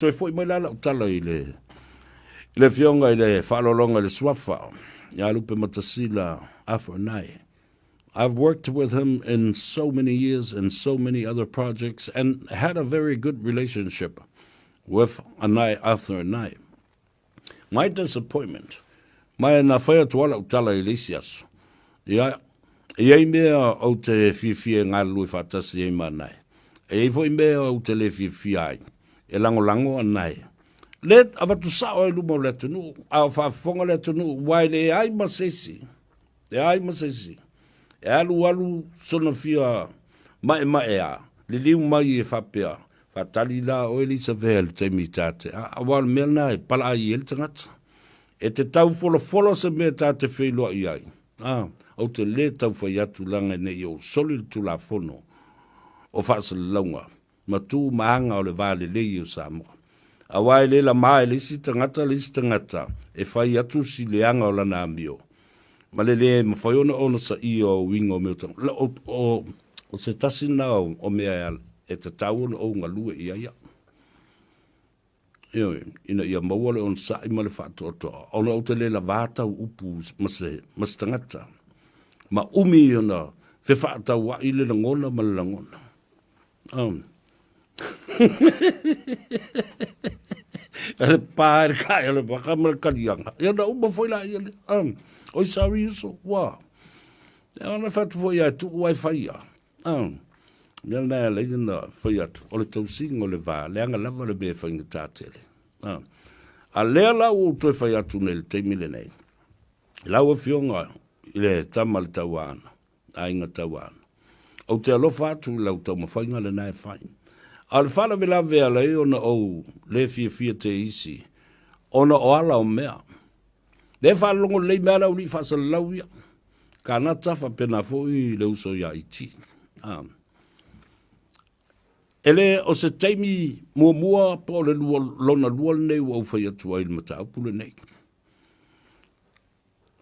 So foi mai la tala ile fionga ile whalolonga le swafa. Ya lupe matasila Anae. I've worked with him in so many years and so many other projects and had a very good relationship with Anae after Anae. My disappointment, my na whaia tuala utala Ilisias, ia mea o te whiwhia ngā lui whatasi e manai. E foi mea o te le whiwhiai, e lango Anae. Let avatu sao e lumo le tunu, a whaafonga le tunu, wai le ai masesi, e alu sona fia mai a, le liu mai e whapea, whatali la o elisa vea le teimi tate, a wal mea e pala ai el tangata, e te tau fola se mea tate wheilua i ai, au te le tau whai atu langa ne i o soli tu la fono, o whaasa launga, ma tu maanga o le vale le i o Samoa. A wai le la mai lisi tangata, e whai atu si leanga o lana amio. Ma le mawhai ona sa i o winga o meutang. O se tasi na o mea e te tau o ngā lue i aia. Ina ia mawale on sa i male whaato toa. Ona o te le la vātau upu mas tangata. Ma umi ona fe whaatau wa i le langona ma le langona. Ele pai kai ele baka mal kalianga. Ia na uma foi lá ele. Oi sorry isso. Wa. Ona fatu foi a tu wifi ya. Ia na le na foi a tu. Ole tau singo le va. Le anga lava le be foi ngatele. A le la o tu foi a tu nel te milenei. La o fionga ile tamal tawana. Ai ngatawana. O te alofa tu la o tau mawhainga le nai fai. Al whala vela vea lei ona o le fia te isi. Ona o ala o mea. Le whalongo lei mea lau li whasa lau ia. Ka nata wha pena fōi le uso ia iti. Ele o se teimi mua po le lona lua nei au whai atua il mata upule nei.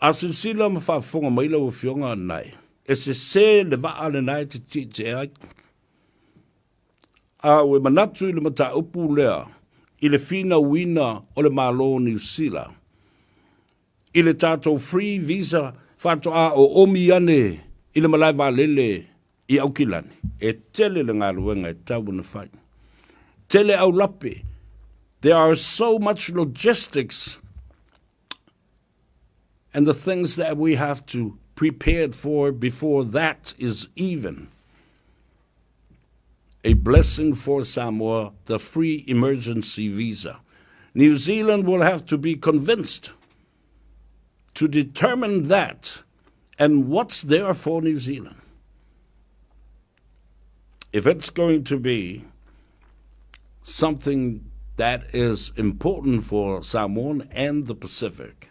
A se sila ma whafonga maila o fionga Anae. E se le waa le nai te ai. A we manatu i le mata upu lea, i le fina wina o le malo New Zealand. I le tātou free visa whato a o omi ane i le malai lele i aukilani. E tele le ngā luenga e tau na whai. Tele au lape. There are so much logistics and the things that we have to prepare for before that is even. A blessing for Samoa, the free emergency visa. New Zealand will have to be convinced to determine that and what's there for New Zealand. If it's going to be something that is important for Samoan and the Pacific,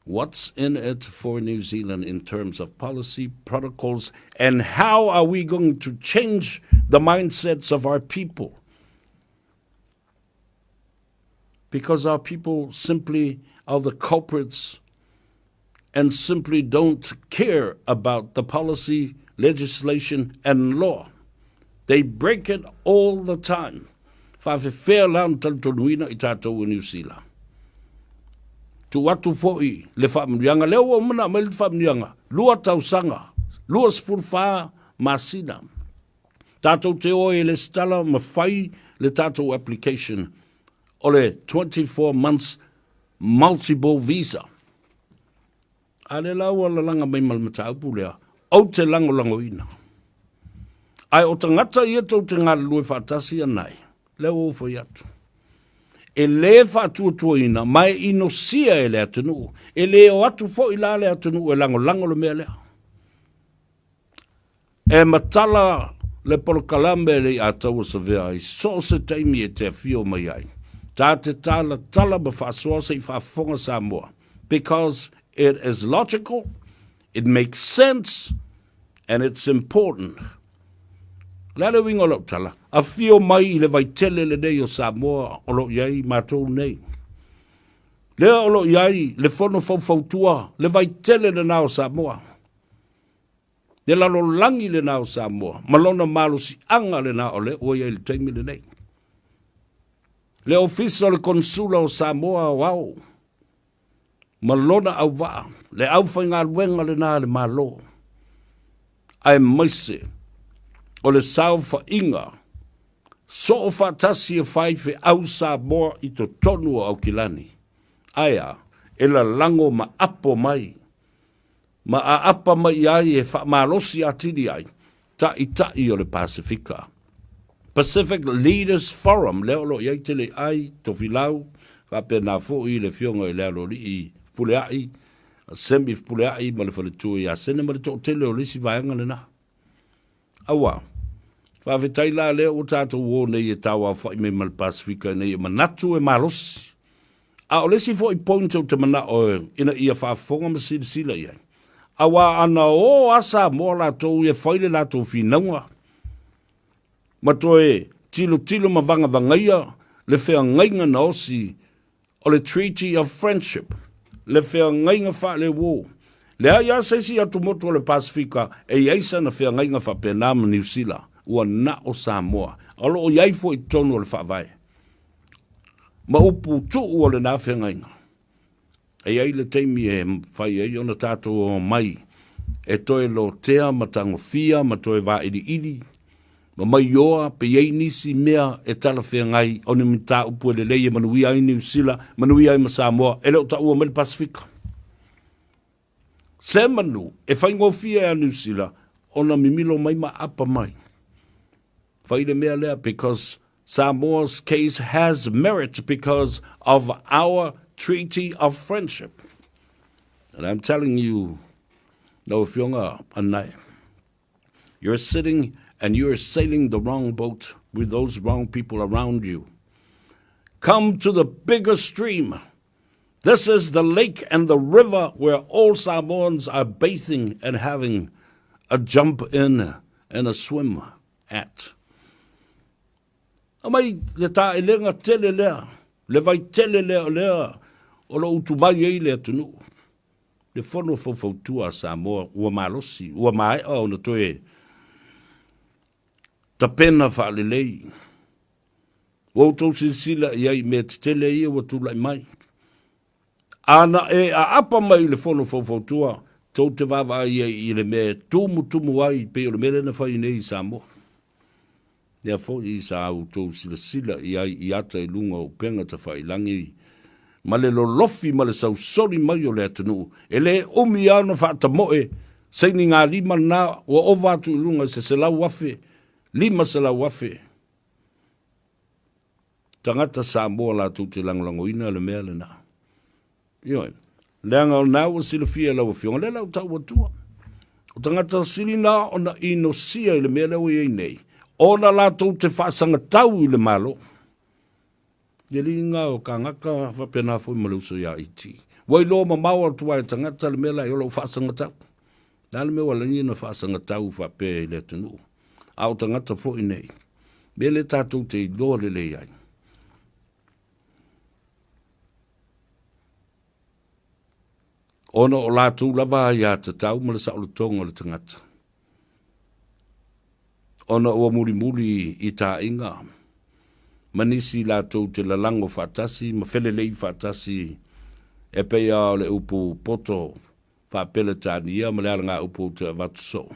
what's in it for New Zealand in terms of policy, protocols, and how are we going to change the mindsets of our people? Because our people simply are the culprits and simply don't care about the policy, legislation, and law. They break it all the time. Whawhewhea lan taltonuina I tātou New Zealand. Tu watu foi le whamrianga, leo o muna mai le whamrianga, lua tausanga, lua spurwha masina. Tātou te oe le stala ma whai le tātou application o le 24 months multiple visa. A le lau ala langa mai malmata upu lea, au te lagolagoina. Ai o tangata ia tau te ngā lue whaatasi Anae, leo o whai atu. E le whaatuatuina, mai ino sia e le atunu, e le o atu fo I la le atunu, e lango le mea lea. E matala le polokalame le atau sa vea, I so se taimi e te fio mai ai. Tā te tala ma Faasoa se I whaafonga Samoa, because it is logical, it makes sense, and it's important. Lale winga lo tala. A fio mai I le vaitele le nei o Samoa o lo iai mātou nei. Lea o lo iai le fono fautua le vaitele le nao Samoa. Le lalo langi le nao Samoa. Malona malo si anga le nao le o iai le taimi le nei. Le ofisa o le konsula o Samoa wau. Malona au waa. Le au whainga luenga le nā le malo. Ai maise. O le sau whainga. So o whatasi e whaife au Samoa i to tonu au kilani. Aia. E la lango ma apo mai. Ma a apa mai ai e wha malosi atiri ai. Ta i o le Pasifika. Pacific Leaders Forum, leo lo iai tele ai, to filau, whape na fo i le fionga i leo lo li i puleai, sembi puleai, ma le whale tui a sene, ma le tō tele o lisi vaenga le na. Awa, whawhetai la leo o tātou o nei e tawa whai me mal Pasifika nei e manatu e malosi. A o lesi fo i pointo te mana o ina ia whaafonga ma sila iai. Awa ana o asa mo la tō e whaile la tō whinaunga. Ma toe tilo ma vanga vangaia, le whea ngainga na osi, o le Treaty of Friendship, le whea ngainga wha le wō. Le aia seisi atu motu o le Pasifika, e eisa na whea ngainga wha penama New Zealand, ua na o Samoa. Alo o iaifo i tonu o le wha vai. Ma upu tu o le na whea ngainga. E ai le teimi e whai e ona tātou o mai, e toe lo tea matagofie, ma toe va ili. Ma mai oa, pe iei nisi mea e tala whea ngai, o ni mita upu e le leie manuia i New Zealand, manuia i Samoa, e leo ta ua mele Pasifika. Se manu, e whaingofia e New Zealand, ona mimilo mai ma apa mai. Whaile mea lea, because Samoa's case has merit because of our Treaty of Friendship. And I'm telling you, no fionga Anae, you're sitting and you're sailing the wrong boat with those wrong people around you. Come to the bigger stream. This is the lake and the river where all Samoans are bathing and having a jump in and a swim at. Amai le ta elenga tele lea, le vai tele lea, o lo utubai ei lea tunu. Le fono fofautua Samoa, ua malosi, ua mai o na toe, ta pena whaalelei. Wautou sila iai me te tele ia watulai mai. Ana e a apa mai le fono fofautua, tau te wawa iai i le me tumu ai pe o le mele na whai nei Samoa. Nea fo i sa autou sila iai i ata i lunga o penga ta whai langi. Ma le lolofi ma le sausori mai o le atunu. E le umi ana whaata moe, seini ngā lima na wa ovatu i lunga se lau wafe. Lima se lau wafe. Tagata Samoa la tu te lagolagoina le mea le na. Ioi. Leanga o nā wa silafia lau fionga, le lau tau watua. O tagata silina o na inosia i le mea lau i nei. O na la tu te whaasanga tau i le malo. Ye linga o ka ngaka whapena fo i maluso ya iti. Wai lo ma maua tuwa e tangata le mea la i o lau whaasanga tau. Nā le mea wala ni na whaasanga tau whape i le tunu. Au tangata fo i nei. Mea le tātou te i loa le le ai. Ona o lātou lava ia te tau ma le sa o le tonga le tangata. Ona o muri i tā inga. Manisi lātou te lalango whatasi, ma whelelei whatasi e peia o le upu poto whapele tānia ma le ala ngā upu te avatuso.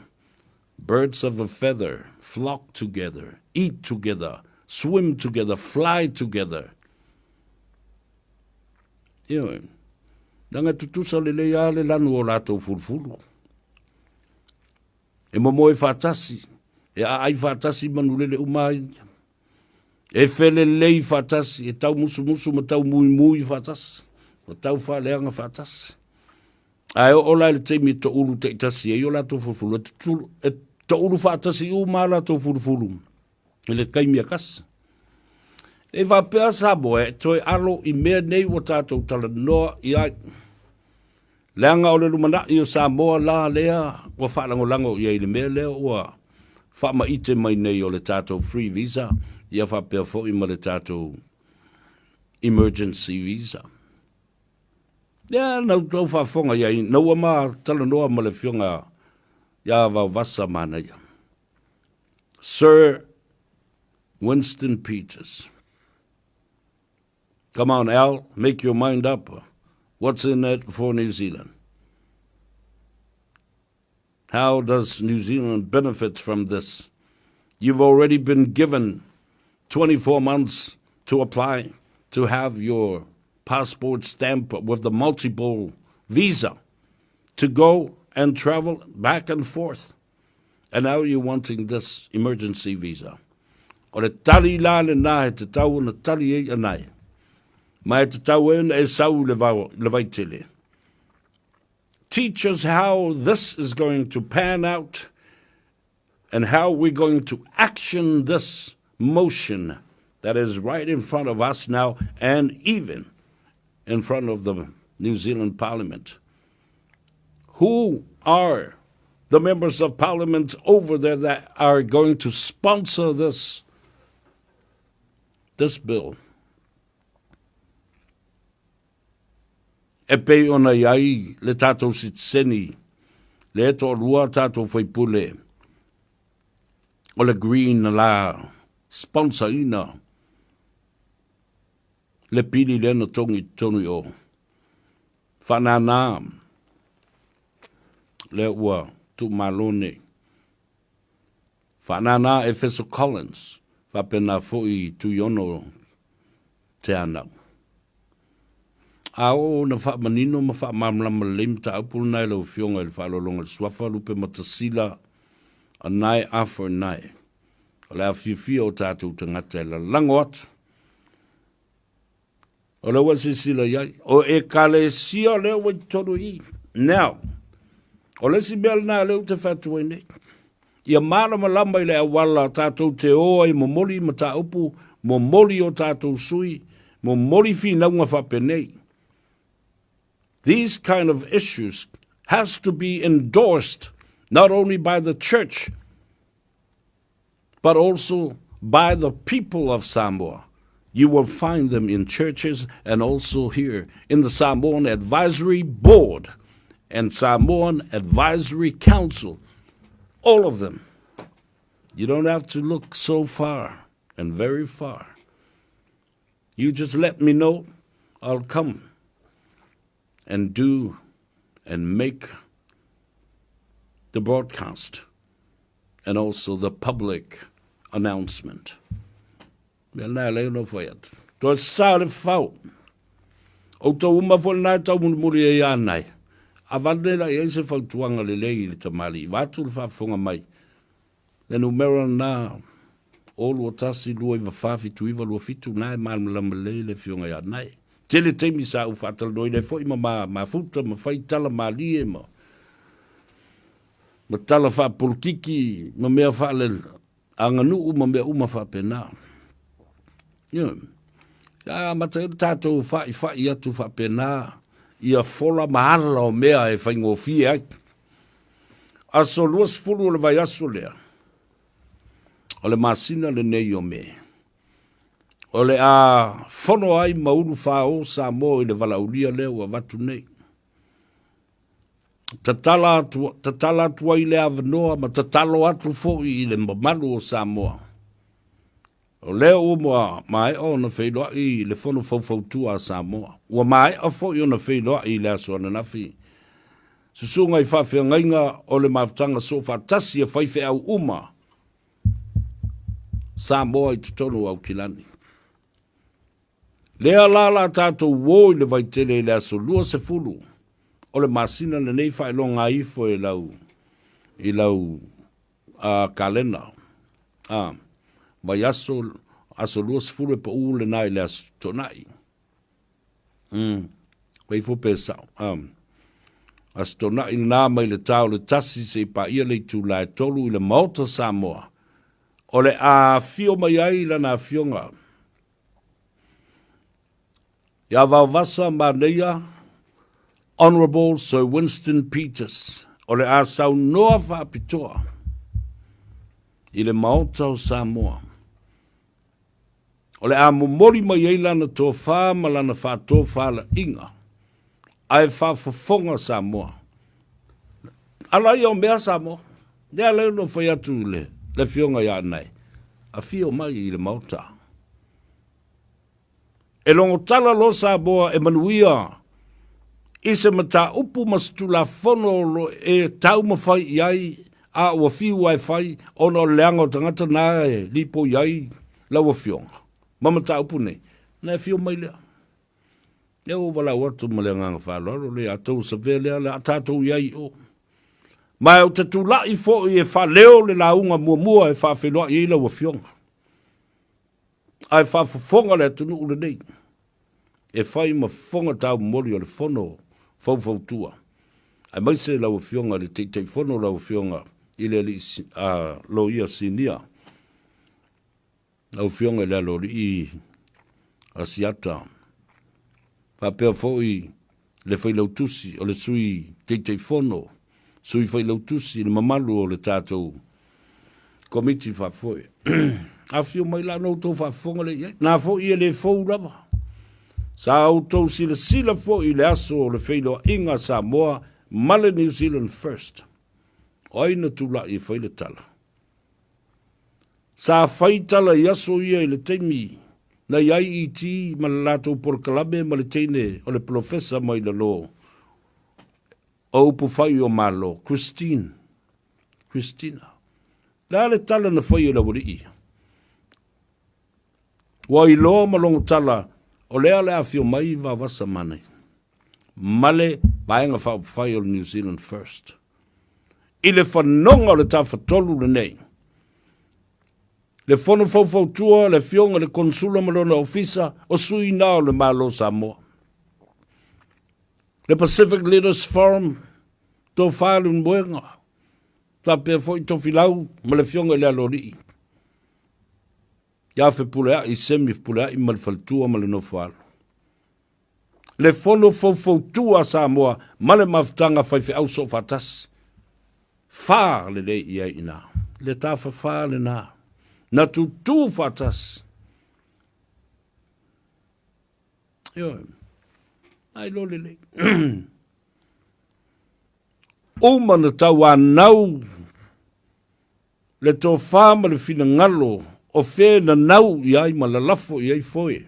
Birds of a feather flock together, eat together, swim together, fly together. Ioi. Nanga tutusa le lea le lanu o lātou fulfulu. E momoe whatasi, e ai whatasi manulele umai. E fele lei whatasi, e tau musu ma tau mui whatasi, ma tau whaleanga whatasi. Ai o lai le teimi to ulu te itasi, e o lātou fulfulu, e to ulu whatasi u ma lātou fulfulu. E le kaimia kasi. E whapea Samoa, toi alo i mea nei o tātou tala noa i ai. Leanga o le lumana i o Samoa la lea, wa whalango i ai le mea lea ua whama ite mai nei o le tātou free visa, ia whapea fo i ma le tātou emergency visa. Lea nau tau whafonga iai, nau ama tala noa ma le fionga ia wau vasa mana ia. Sir Winston Peters. Come on, Al, make your mind up. What's in it for New Zealand? How does New Zealand benefit from this? You've already been given 24 months to apply to have your passport stamp with the multiple visa to go and travel back and forth. And now you're wanting this emergency visa. O le tali la le nā he te tau na tali e Anae. Mai te tau e sau le vaitele. Teach us how this is going to pan out and how we're going to action this motion that is right in front of us now and even in front of the New Zealand Parliament. Who are the members of Parliament over there that are going to sponsor this bill? E pei ona iai le tātou sitseni, le eto lua tātou whaipule, o le green la sponsor ina, le pili le na tongi tonu o. Whanana, le ua tu malone. Whanana e Feso Collins, whapena fui tu yono te anau. Ao na wha manino ma wha mamlama lim ta upul nai lau fionga il whalolonga swafa lupe matasila Anae afo nai. O le afioga o tātou tangata e la lango atu. O le wasi sila iai. O e kale sia leo wai toru i. Now, o le si mea nā leo te whatu e nei. Ia mara malamba i le awala tātou te oa i momoli ma tā upu, momoli o tātou sui, momoli fi naunga whapenei. These kind of issues has to be endorsed not only by the church, but also by the people of Samoa. You will find them in churches and also here in the Samoan Advisory Board and Samoan Advisory Council. All of them. You don't have to look so far and very far. You just let me know, I'll come and do and make the broadcast and also the public announcement. Mea nā leo no whai atu. Toa sāre whau. O tau uma whai nā tau muri e Anae. A wandela i eise whau tuanga le lei le tamali. Wātu le whaafonga mai. Le numero nā olu o tasi lua iwa whaafi tuiwa lua fitu nā e mālama lei le fionga i Anae. Tele teimi sa u whaataloi le fo ima ma futa ma whai tala ma lie ma. Ma tala wha polkiki ma mea wha le anganu ma mea uma wha pena. Ya mata e tātou whai atu wha pena. Ia fola mahala o mea e whaingofie ai. Aso luas fulu le vai aso lea. O le masina le nei o me. O le a fono ai maulu whao sa mo i le walaulia leo a watu nei. Tatala atua i le avanoa ma tatalo atu fo i le mamalu o Samoa. O leo o moa mai o na whailoa i le fono fau-fautua a Samoa. Ua mai o fo i o na whailoa i le aso ananafi. Susunga i whawhia ngainga o le maftanga so whatasi a whaife au uma. Samoa i tutono au kilani. Lea lala tātou woi le vaitele i le aso lua se fulu. O le masina le nei whailonga ifo i lau kalena. Vai aso lua se fulu e pa u le nai le aso tonai. Vai fo pesau. Aso tonai nā mai le tau le tasi se pa ia le tu lai tolu i le mauta Samoa. O le a fio mai ai la na fionga. Ia vavasa maneia, Honorable Sir Winston Peters, o le a sau noa whaapitoa, i le maota o Samoa. O le a momori mai ei lana tō wha ma lana whātō whala inga, ai whaafafonga Samoa. Alai o mea Samoa, nea leo no whai atu le fionga ia nei, a fio mai i le maota. E longo tala lo sa boa e manuia. I se mata upu mastula fono e tau mawhai iai a ua fiu ai whai ono leanga o tangata na e lipo iai laua fionga. Mamata upu nei. Na e fio mai lea. E o wala watu ma lea nganga whalaro le atou sa velea le atatou iai o. Mai o te tūlai fo i e whaleo le launga mua e whawhenua i laua fionga. Ai whawhonga le tunu ule nei. E whai ma whonga tau mori o le whono fau tua. Ai mai se lau fionga le te whono lau fionga i le lo ia sinia. Lau fionga le lo i asiata. Whapea foi le whai lau tusi o le sui te whono. Sui whai lau tusi le mamalu o le tātou. Komiti whafoi. A fio mai la no tō whafonga le iai. Nā foi e le fau rava. Sa autou sila fo i le aso o le whailo inga sa moa male New Zealand first. Oina tula i whaile tala. Sa whaitala i aso ia i le teimi na iai i ti ma le lato por kalame ma le teine o le profesa mai le lo. O upu whai o malo, Christina. La le tala na whai o la wari i. Wa i loa malongo tala o lea le afio mai va vasa manai. Male vaenga whai o New Zealand first. I le whanonga o le tawhatolu le nei. Le whono fau tua, le fionga, le konsula malona ofisa, o sui nao le malo Samoa. Le Pacific Leaders Forum, tō whālu mwenga. Tā pēr fo i tō whilau, ma le fionga le alori. Ia fe pulea i semi pulea i malfaltua ma le no whalu. Le whono fau tua Samoa, ma le maftanga whai au so fatas. Whā le le ia ina. Le tāwha whā le nā. Na tu fatas. Yo. Ai lo le le. O mana tau anau. Le tō whāma le whina ngalo. O whē na nau i ai ma la lafo i ai foe.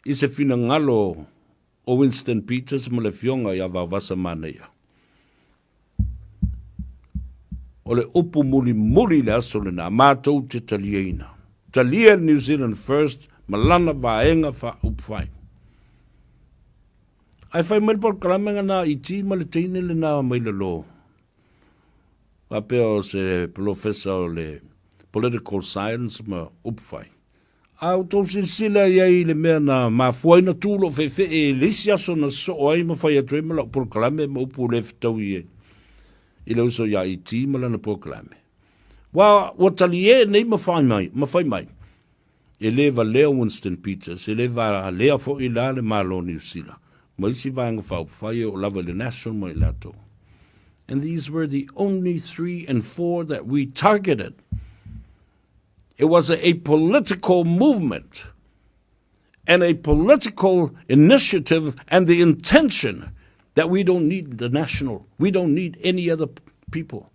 I se whina ngalo o Winston Peters ma le fionga i awa wasa manea. O le upu muri le aso le nā mātou te talieina. Talia New Zealand first, malana vaenga wha upwhai. Ai whai mai por kalamenga nā i ti ma le teine le nā mai le lo. Wapea o se professor o le political science ma upwhai. Au tau sila iai le mea na mafuaina tūlo fefe e lisi aso na so ai ma whai atue ma la por kalame ma upu le fitau iei. I le uso ia i ti ma lana proklame. Wa talie nei ma whai mai. E le va leo Winston Peters, e le va lea fo i la le malo New Zealand. Ma isi vanga whau whai o lava le national mai lato. And these were the only 3 and 4 that we targeted. It was a political movement and a political initiative and the intention that we don't need the national. We don't need any other people.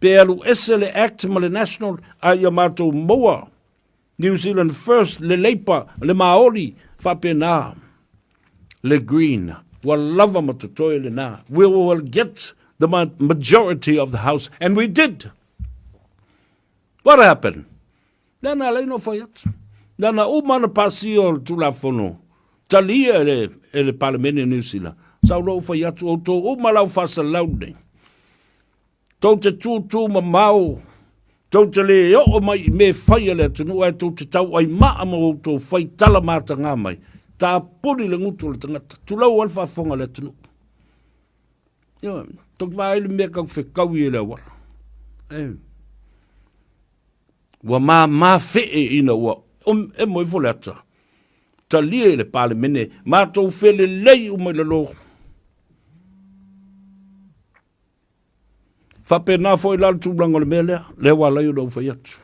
Pealu ese le act ma le national a yamato moa. New Zealand first, le leipa, le maori, whapena, le green, wa lava matatoe le na. We will get the majority of the house, and we did. What happened? Nana leino whaiat. Nana umana pasio tulafono. Talia ele parlamento New Zealand. Sau lo fa yatu o to o malau fasa laude. Tau te tū ma mau. Tau te le o mai me whaia le tunu ai tau te tau ai maa ma o to whai tala mata ngā mai. Tā puri le ngutu le tangata. Tulau alfa whonga le tunu. Ia, tau wā ele mea kau whekau i le wala. Wa mā whee ina wa. E moi fo le ata. Talia le pale mene, mātou whele lei umai le lo. Whape nā fo i lal tūblanga le mea lea, le wā lai o lau whai atu.